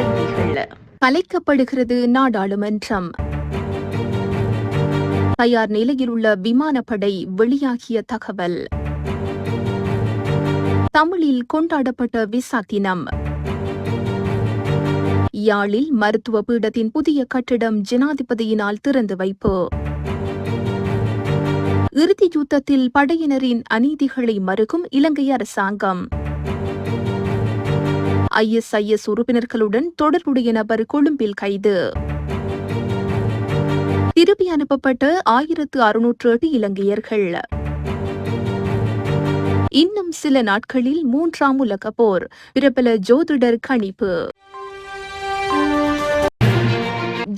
செய்திகள். கலைக்கப்படுகிறது நாடாளுமன்றம். தயார் நிலையில் உள்ள விமானப்படை வெளியாகிய தகவல். தமிழில் கொண்டாடப்பட்ட விசா தினம். யாழில் மருத்துவ பீடத்தின் புதிய கட்டிடம் ஜனாதிபதியினால் திறந்து வைப்பு. இறுதி யுத்தத்தில் படையினரின் அநீதிகளை மறுக்கும் இலங்கை அரசாங்கம். ISIS உறுப்பினர்களுடன் தொடர்புடைய நபர் கொழும்பில் கைது. திருப்பி அனுப்பப்பட்ட 1608 இலங்கையர்கள். இன்னும் சில நாட்களில் 3ஆம் உலகப் போர், பிரபல ஜோதிடர் கணிப்பு.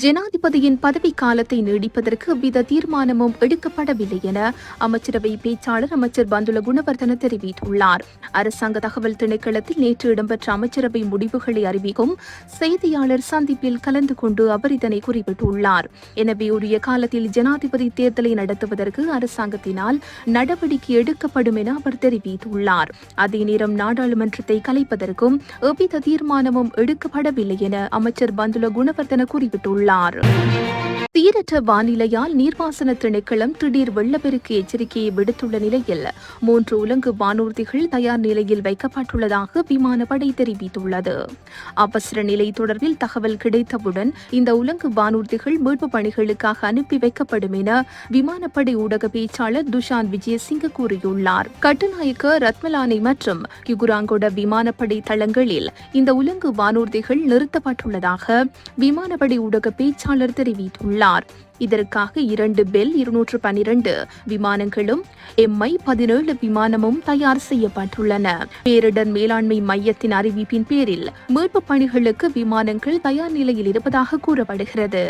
ஜனாதிபதியின் பதவிக் காலத்தை நீடிப்பதற்கு எவ்வித தீர்மானமும் எடுக்கப்படவில்லை என அமைச்சரவை பேச்சாளர் அமைச்சர் பந்துல குணவர்தன தெரிவித்துள்ளார். அரசாங்க தகவல் திணைக்களத்தில் நேற்று இடம்பெற்ற அமைச்சரவை முடிவுகளை அறிவிக்கும் செய்தியாளர் சந்திப்பில் கலந்து கொண்டு அவர் இதனை குறிப்பிட்டுள்ளார். எனவே உரிய காலத்தில் ஜனாதிபதி தேர்தலை நடத்துவதற்கு அரசாங்கத்தினால் நடவடிக்கை எடுக்கப்படும் என அவர் தெரிவித்துள்ளார். அதே நேரம் நாடாளுமன்றத்தை கலைப்பதற்கும் எவ்வித தீர்மானமும் எடுக்கப்படவில்லை என அமைச்சர் பந்துல குணவர்தன குறிப்பிட்டுள்ளார். சீரற்ற வானிலையால் நீர்ப்பாசன திணைக்களம் திடீர் வெள்ளப்பெருக்கு எச்சரிக்கையை விடுத்துள்ள நிலையில் 3 உலங்கு வானூர்திகள் தயார் நிலையில் வைக்கப்பட்டுள்ளதாக விமானப்படை தெரிவித்துள்ளது. அவசர நிலை தொடர்பில் தகவல் கிடைத்தவுடன் இந்த உலங்கு வானூர்திகள் மீட்பு பணிகளுக்காக அனுப்பி வைக்கப்படும் என விமானப்படை ஊடக பேச்சாளர் துஷான் விஜயசிங்க கூறியுள்ளார். கட்டுநாயக்க, ரத்மலானை மற்றும் கிகுராங்கொட விமானப்படை தளங்களில் இந்த உலங்கு வானூர்திகள் நிறுத்தப்பட்டுள்ளதாக விமானப்படை ஊடக பேச்சாளர் தெரிவித்துள்ளார். இதற்காக 2 பெல் 212 விமானங்களும் MI-17 விமானமும் தயார் செய்யப்பட்டுள்ளன. பேரிடர் மேலாண்மை மையத்தின் அறிவிப்பின் பேரில் மீட்பு பணிகளுக்கு விமானங்கள் தயார் நிலையில் இருப்பதாக கூறப்படுகிறது.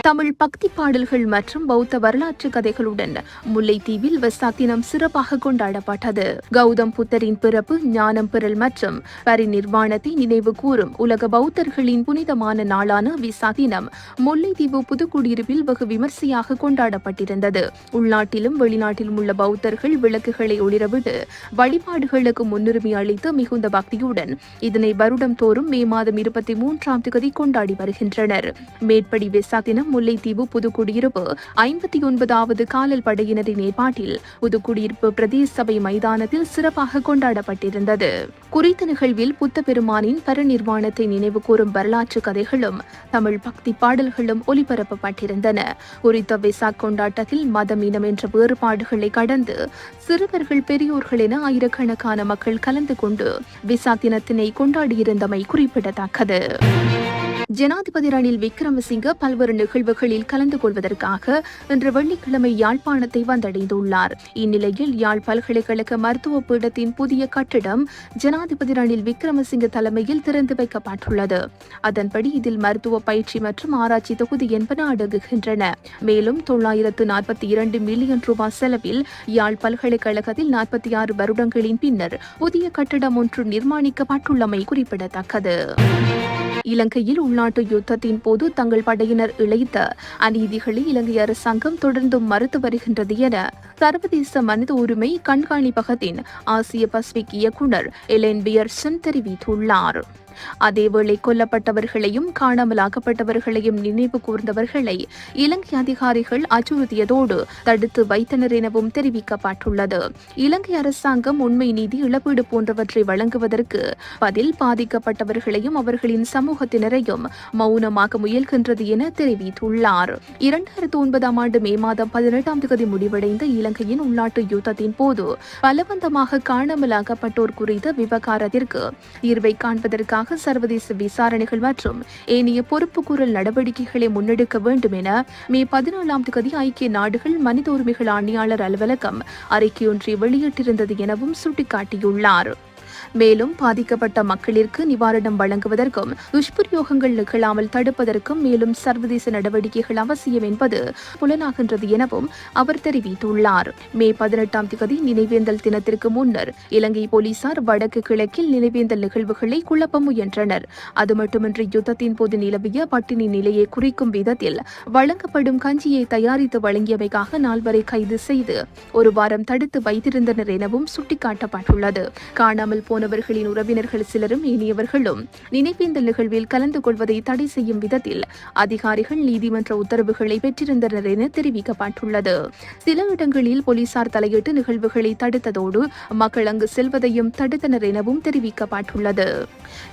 தமிழ் பக்தி பாடல்கள் மற்றும் பௌத்த வரலாற்று கதைகளுடன் முல்லைத்தீவில் வெசாக் தினம் சிறப்பாக கொண்டாடப்பட்டது. கௌதம் புத்தரின் பிறப்பு, ஞானம் பெறல் மற்றும் பரிநிர்வாணத்தை நினைவு கூறும் உலக பௌத்தர்களின் புனிதமான நாளான வெசாக் தினம் முல்லைத்தீவு புதுக்குடியிருப்பில் வெகு விமர்சையாக கொண்டாடப்பட்டிருந்தது. உள்நாட்டிலும் வெளிநாட்டிலும் உள்ள பௌத்தர்கள் விளக்குகளை ஒளிரவிட்டு வழிபாடுகளுக்கு முன்னுரிமை அளித்து மிகுந்த பக்தியுடன் இதனை வருடம் தோறும் மே மாதம் 23ஆம் தேதி கொண்டாடி வருகின்றனர். மேற்படி வெசாக் தினம் முல்லைத்தீவு புதுக்குடியிருப்பு 59வது காலல் படையினரின் ஏற்பாட்டில் புதுக்குடியிருப்பு பிரதேச சபை மைதானத்தில் சிறப்பாக கொண்டாடப்பட்டிருந்தது. குறித்த நிகழ்வில் புத்த பெருமானின் பரிநிர்வாணத்தை நினைவு கூறும் வரலாற்று கதைகளும் தமிழ் பக்தி பாடல்களும் ஒலிபரப்பப்பட்டிருந்தன. குறித்த வெசாக் கொண்டாட்டத்தில் மதம், இனம் என்ற வேறுபாடுகளை கடந்து சிறுவர்கள், பெரியோர்கள் என ஆயிரக்கணக்கான மக்கள் கலந்து கொண்டு வெசாக் தினத்தினை கொண்டாடியிருந்தமை குறிப்பிடத்தக்கது. ஜனாதிபதி ரணில் விக்ரமசிங்க பல்வேறு நிகழ்வுகளில் கலந்து கொள்வதற்காக இன்று வெள்ளிக்கிழமை யாழ்ப்பாணத்தை வந்தடைந்துள்ளார். இந்நிலையில் யாழ் பல்கலைக்கழக மருத்துவ பீடத்தின் புதிய கட்டிடம் ஜனாதிபதி ரணில் விக்ரமசிங்க தலைமையில் திறந்து வைக்கப்பட்டுள்ளது. அதன்படி இதில் மருத்துவ பயிற்சி மற்றும் ஆராய்ச்சி தொகுதி என்பன அடங்குகின்றன. மேலும் 942 மில்லியன் ரூபாய் செலவில் யாழ் பல்கலைக்கழகத்தில் 46 வருடங்களின் பின்னர் புதிய கட்டிடம் ஒன்று நிர்மாணிக்கப்பட்டுள்ளமை குறிப்பிடத்தக்கது. இலங்கையில் உள்நாட்டு யுத்தத்தின் போது தங்கள் படையினர் இழைத்த அநீதிகளை இலங்கை அரசாங்கம் தொடர்ந்தும் மறுத்து வருகின்றது என சர்வதேச மனித உரிமை கண்காணிப்பகத்தின் ஆசிய பசிபிக் இயக்குநர் எலென் பியர்சன் தெரிவித்துள்ளார். அதேவேளை கொல்லப்பட்டவர்களையும் காணாமலாக்கப்பட்டவர்களையும் நினைவு கூர்ந்தவர்களை இலங்கை அதிகாரிகள் அச்சுறுத்தியதோடு தடுத்து வைத்தனர் எனவும் தெரிவிக்கப்பட்டுள்ளது. இலங்கை அரசாங்கம் உண்மை, நீதி, இழப்பீடு போன்றவற்றை வழங்குவதற்கு பதில் பாதிக்கப்பட்டவர்களையும் அவர்களின் சமூகத்தினரையும் மௌனமாக முயல்கின்றது என தெரிவித்துள்ளார். 2009ஆம் ஆண்டு மே மாதம் 18ஆம் தேதி முடிவடைந்த இலங்கையின் உள்நாட்டு யுத்தத்தின் போது பலவந்தமாக காணாமலாக்கப்பட்டோர் குறித்த விவகாரத்திற்கு தீர்வை காண்பதற்காக சர்வதேச விசாரணைகள் மற்றும் ஏனைய பொறுப்புக்கூறல் நடவடிக்கைகளை முன்னெடுக்க வேண்டும் என மே 17ஆம் தேதி ஐக்கிய நாடுகள் மனித உரிமைகள் ஆணையாளர் அலுவலகம் அறிக்கையொன்றை வெளியிட்டிருந்தது எனவும் சுட்டிக்காட்டியுள்ளார். மேலும் பாதிக்கப்பட்ட மக்களிற்கு நிவாரணம் வழங்குவதற்கும் துஷ்பிரயோகங்கள் நிகழாமல் தடுப்பதற்கும் மேலும் சர்வதேச நடவடிக்கைகள் அவசியம் என்பது புலனாகின்றது எனவும் அவர் தெரிவித்துள்ளார். மே 18ஆம் தேதி நினைவேந்தல் தினத்திற்கு முன்னர் இலங்கை போலீசார் வடக்கு கிழக்கில் நினைவேந்தல் நிகழ்வுகளை குழப்ப முயன்றனர். அது மட்டுமின்றி யுத்தத்தின் போது நிலவிய பட்டினி நிலையை குறிக்கும் விதத்தில் வழங்கப்படும் கஞ்சியை தயாரித்து வழங்கியமைக்காக 4 வரை கைது செய்து 1 வாரம் தடுத்து வைத்திருந்தனர் எனவும் சுட்டிக்காட்டப்பட்டுள்ளது. காணாமல் போன போனவர்களின் உறவினர்கள் சிலரும் ஏனையவர்களும் நினைவேந்தல் நிகழ்வில் கலந்து கொள்வதை தடை செய்யும் விதத்தில் அதிகாரிகள் நீதிமன்ற உத்தரவுகளை பெற்றிருந்தனர் என தெரிவிக்கப்பட்டுள்ளது. சில இடங்களில் போலீசார் தலையிட்டு நிகழ்வுகளை தடுத்ததோடு மக்கள் அங்கு செல்வதையும் தடுத்தனர் எனவும் தெரிவிக்கப்பட்டுள்ளது.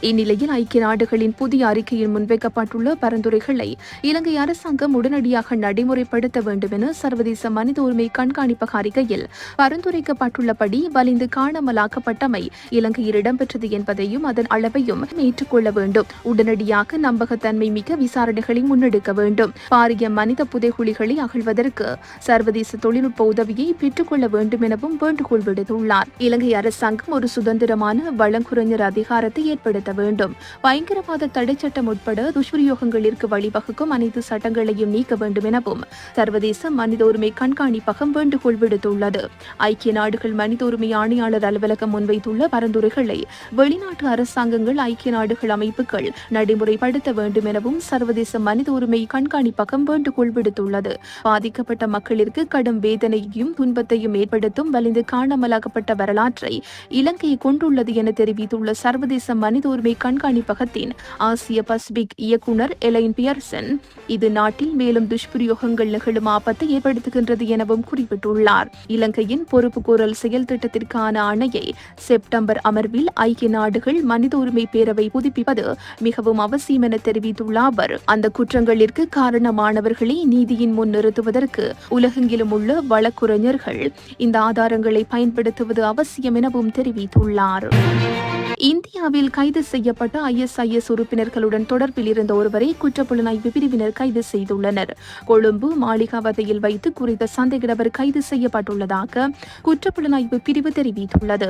இந்நிலையில் ஐக்கிய நாடுகளின் புதிய அறிக்கையில் முன்வைக்கப்பட்டுள்ள பரிந்துரைகளை இலங்கை அரசாங்கம் உடனடியாக நடைமுறைப்படுத்த வேண்டும் என சர்வதேச மனித உரிமை கண்காணிப்பக அறிக்கையில் பரிந்துரைக்கப்பட்டுள்ளபடி வலிந்து காணாமலாக்கப்பட்டமை இலங்கையில் இடம்பெற்றது என்பதையும் அதன் அளவையும் ஏற்றுக்கொள்ள வேண்டும். உடனடியாக நம்பகத்தன்மை மிக்க விசாரணைகளை முன்னெடுக்க வேண்டும். பாரிய மனித புதைகுழிகளை அகழ்வதற்கு சர்வதேச தொழில்நுட்ப உதவியை பெற்றுக்கொள்ள வேண்டும் எனவும் வேண்டுகோள் விடுத்துள்ளார். இலங்கை அரசாங்கம் ஒரு சுதந்திரமான வழங்குரைஞர் அதிகாரத்தை ஏற்படுத்த வேண்டும். பயங்கரவாத தடை சட்டம் உட்பட துஷ்பிரயோகங்களிற்கு வழிவகுக்கும் அனைத்து சட்டங்களையும் நீக்க வேண்டும் எனவும் சர்வதேச மனித உரிமை கண்காணிப்பகம் வேண்டுகோள் விடுத்துள்ளது. ஐக்கிய நாடுகள் மனித உரிமை ஆணையாளர் அலுவலகம் முன்வைத்துள்ள பரிந்துரைகளை வெளிநாட்டு அரசாங்கங்கள், ஐக்கிய நாடுகள் அமைப்புகள் நடைமுறைப்படுத்த வேண்டும் எனவும் சர்வதேச மனித உரிமை கண்காணிப்பகம் வேண்டுகோள் விடுத்துள்ளது. பாதிக்கப்பட்ட மக்களிற்கு கடும் வேதனையையும் துன்பத்தையும் ஏற்படுத்தும் வலிந்து காணாமலாக்கப்பட்ட வரலாற்றை இலங்கை கொண்டுள்ளது என தெரிவித்துள்ள சர்வதேச மனித உரிமை கண்காணிப்பகத்தின் ஆசிய பசிபிக் இயக்குநர் எலைன் பியர்சன், இது நாட்டில் மேலும் துஷ்பிரயோகங்கள் நிகழும் ஆபத்தை ஏற்படுத்துகின்றது எனவும் குறிப்பிட்டுள்ளார். இலங்கையின் பொறுப்புக்கூறல் செயல் திட்டத்திற்கான ஆணையை செப்டம்பர் அமர்வில் ஐக்கிய நாடுகள் மனித உரிமை பேரவை புதுப்பிப்பது மிகவும் அவசியம் என தெரிவித்துள்ள அவர், அந்த குற்றங்களிற்கு காரணமானவர்களை நீதியின் முன் நிறுத்துவதற்கு உலகெங்கிலும் உள்ள வழக்குரைஞர்கள் இந்த ஆதாரங்களை பயன்படுத்துவது அவசியம் எனவும் தெரிவித்துள்ளார். இந்தியாவில் கைது செய்யப்பட்ட ISIS உறுப்பினர்களுடன் தொடர்பில் இருந்த ஒருவரை குற்றப்புலனாய்வு பிரிவினர் கைது செய்துள்ளனர். கொழும்பு மாளிகாவதையில் வைத்து குறித்த சந்தேக நபர் கைது செய்யப்பட்டுள்ளதாக குற்றப்புலனாய்வு பிரிவு தெரிவித்துள்ளது.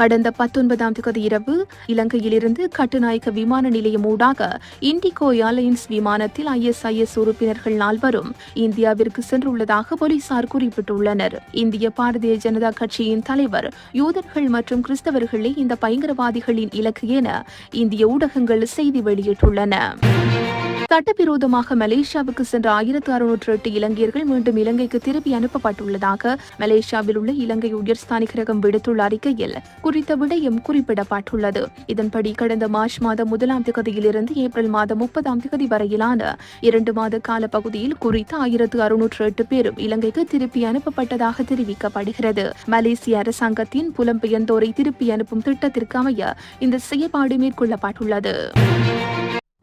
கடந்த 19ஆம் தேதி இரவு இலங்கையிலிருந்து கட்டுநாயக்க விமான நிலையம் ஊடாக இண்டிகோ ஏர்லைன்ஸ் விமானத்தில் ISIS உறுப்பினர்கள் 4 இந்தியாவிற்கு சென்றுள்ளதாக போலீசார் குறிப்பிட்டுள்ளனர். இந்திய பாரதிய ஜனதா கட்சியின் தலைவர் யூதர்கள் மற்றும் கிறிஸ்தவர்களை இந்த பயங்கரவாதிகளின் இலக்கு என இந்திய ஊடகங்கள் செய்தி வெளியிட்டுள்ளன. சட்டவிரோதமாக மலேசியாவுக்கு சென்ற 1608 இலங்கையர்கள் மீண்டும் இலங்கைக்கு திருப்பி அனுப்பப்பட்டுள்ளதாக மலேசியாவில் உள்ள இலங்கை உயர்ஸ்தானிகரகம் விடுத்துள்ள அறிக்கையில் குறித்த விடயம் குறிப்பிடப்பட்டுள்ளது. இதன்படி கடந்த மார்ச் மாதம் 1ஆம் தேதியிலிருந்து ஏப்ரல் மாதம் 30ஆம் தேதி வரையிலான 2 மாத கால பகுதியில் குறித்த 1608 பேரும் இலங்கைக்கு திருப்பி அனுப்பப்பட்டதாக தெரிவிக்கப்படுகிறது. மலேசிய அரசாங்கத்தின் புலம்பெயர்ந்தோரை திருப்பி அனுப்பும் திட்டத்திற்கு அமைய இந்த செயற்பாடு மேற்கொள்ளப்பட்டுள்ளது.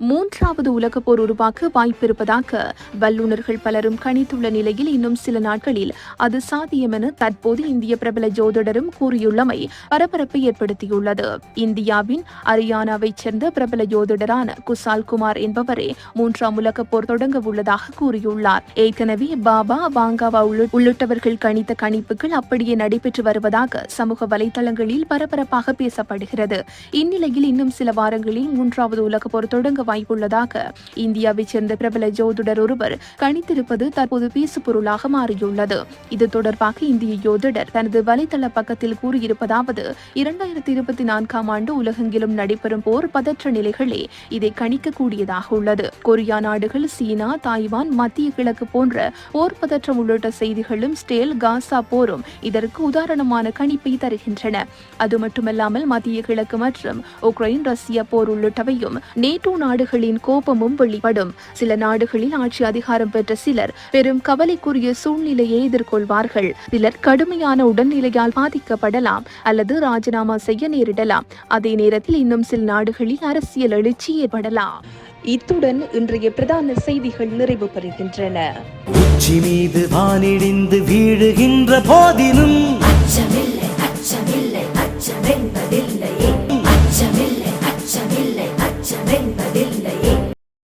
3வது உலகப் போர் உருவாக்க வாய்ப்பிருப்பதாக வல்லுநர்கள் பலரும் கணித்துள்ள நிலையில் இன்னும் சில நாட்களில் அது சாத்தியம் என தற்போது இந்திய பிரபல ஜோதிடரும் கூறியுள்ளமை பரபரப்பை ஏற்படுத்தியுள்ளது. இந்தியாவின் அரியானாவைச் சேர்ந்த பிரபல ஜோதிடரான குசால் குமார் என்பவரே 3ஆம் உலகப் போர் தொடங்க உள்ளதாக கூறியுள்ளார். ஏற்கனவே பாபா வாங்காவா உள்ளிட்டவர்கள் கணித்த கணிப்புகள் அப்படியே நடைபெற்று வருவதாக சமூக வலைதளங்களில் பரபரப்பாக பேசப்படுகிறது. இந்நிலையில் இன்னும் சில வாரங்களில் 3வது உலகப் போர் தொடங்க வாய்ப்புள்ளதாக இந்தியாவைச் சேர்ந்த பிரபல ஜோதிடர் ஒருவர் கணித்திருப்பது தற்போது பேசுபொருளாக மாறியுள்ளது. இது தொடர்பாக இந்திய ஜோதிடர் தனது வலைதள பக்கத்தில் கூறியிருப்பதாவது, 2024ஆம் ஆண்டு உலகெங்கிலும் நடைபெறும் போர் பதற்ற நிலைகளே இதை கணிக்கக்கூடியதாக உள்ளது. கொரியா நாடுகள், சீனா, தாய்வான், மத்திய கிழக்கு போன்ற போர் பதற்றம் உள்ளிட்ட செய்திகளும் ஸ்டேல் காசா போரும் இதற்கு உதாரணமான கணிப்பை தருகின்றன. அது மட்டுமல்லாமல் மத்திய கிழக்கு மற்றும் உக்ரைன், ரஷ்யா போர் உள்ளிட்டவையும் நேட்டோ நாடுகளின் கோபமும் வெளிப்படும். சில நாடுகளில் ஆட்சி அதிகாரம் பெற்ற சிலர் பெரும் கவலைக்குரிய சூழ்நிலையை எதிர்கொள்வார்கள். சிலர் கடுமையான உடல்நிலையால் பாதிக்கப்படலாம் அல்லது ராஜினாமா செய்ய நேரிடலாம். அதே நேரத்தில் இன்னும் சில நாடுகளில் அரசியல் எழுச்சி ஏற்படலாம். இத்துடன் இன்றைய பிரதான செய்திகள் நிறைவு பெறுகின்றன. உச்சி மீது வானிடிந்து வீழுகின்ற போதிலும்